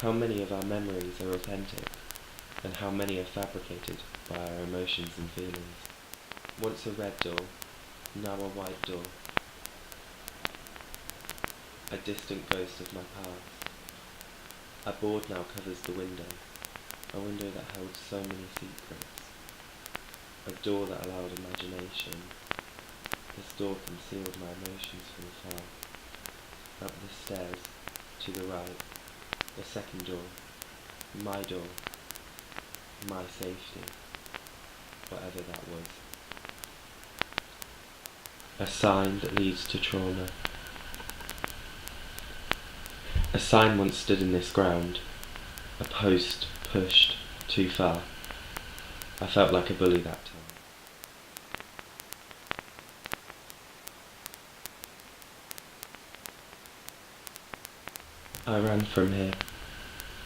How many of our memories are authentic, and how many are fabricated by our emotions and feelings? Once a red door, now a white door, a distant ghost of my past. A board now covers the window, a window that held so many secrets, a door that allowed imagination. This door concealed my emotions from afar. Up the stairs, to the right, the second door, my safety, whatever that was. A sign that leads to trauma. A sign once stood in this ground, a post pushed too far. I felt like a bully that time. I ran from here.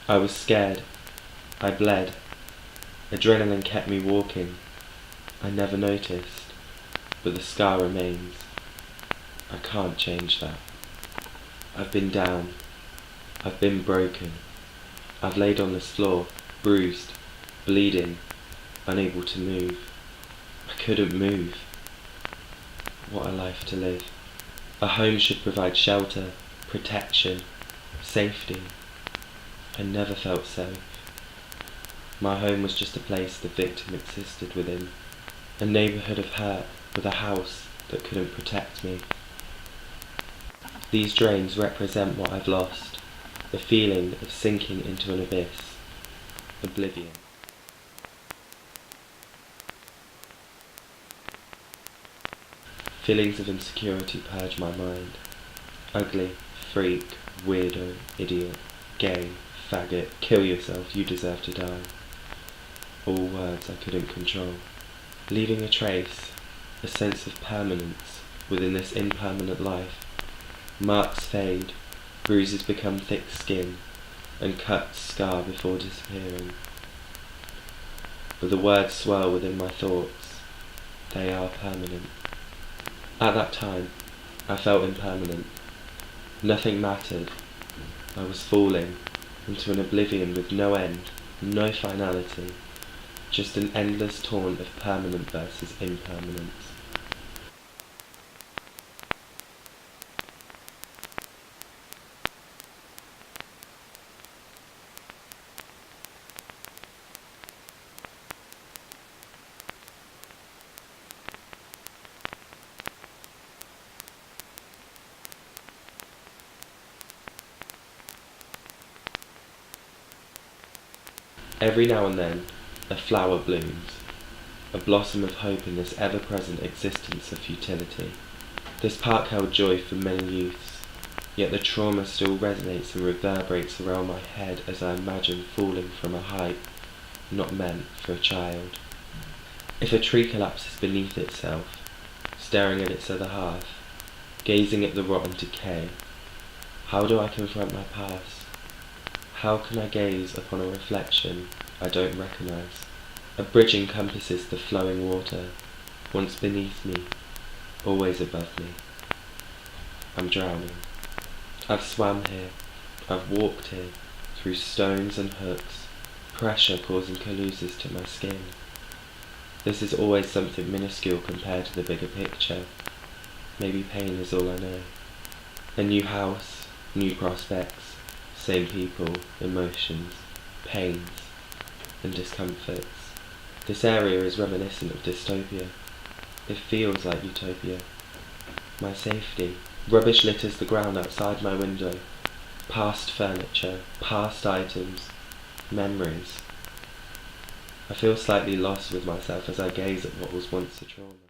I was scared. I bled. Adrenaline kept me walking. I never noticed, but the scar remains. I can't change that. I've been down. I've been broken. I've laid on this floor, bruised, bleeding, unable to move. I couldn't move. What a life to live. A home should provide shelter, protection, safety. I never felt safe. My home was just a place the victim existed within, a neighbourhood of hurt with a house that couldn't protect me. These drains represent what I've lost, the feeling of sinking into an abyss, oblivion. Feelings of insecurity purge my mind. Ugly, freak, weirdo, idiot, gay, faggot, kill yourself, you deserve to die. All words I couldn't control. Leaving a trace, a sense of permanence within this impermanent life. Marks fade, bruises become thick skin, and cuts scar before disappearing. But the words swirl within my thoughts. They are permanent. At that time, I felt impermanent. Nothing mattered. I was falling into an oblivion with no end, no finality, just an endless taunt of permanent versus impermanence. Every now and then, a flower blooms, a blossom of hope in this ever-present existence of futility. This park held joy for many youths, yet the trauma still resonates and reverberates around my head as I imagine falling from a height not meant for a child. If a tree collapses beneath itself, staring at its other half, gazing at the rotten decay, how do I confront my past? How can I gaze upon a reflection I don't recognise? A bridge encompasses the flowing water, once beneath me, always above me. I'm drowning. I've swam here, I've walked here, through stones and hooks, pressure causing colluses to my skin. This is always something minuscule compared to the bigger picture. Maybe pain is all I know. A new house, new prospects, same people, emotions, pains, and discomforts. This area is reminiscent of dystopia. It feels like utopia. My safety. Rubbish litters the ground outside my window. Past furniture, past items, memories. I feel slightly lost with myself as I gaze at what was once a trauma.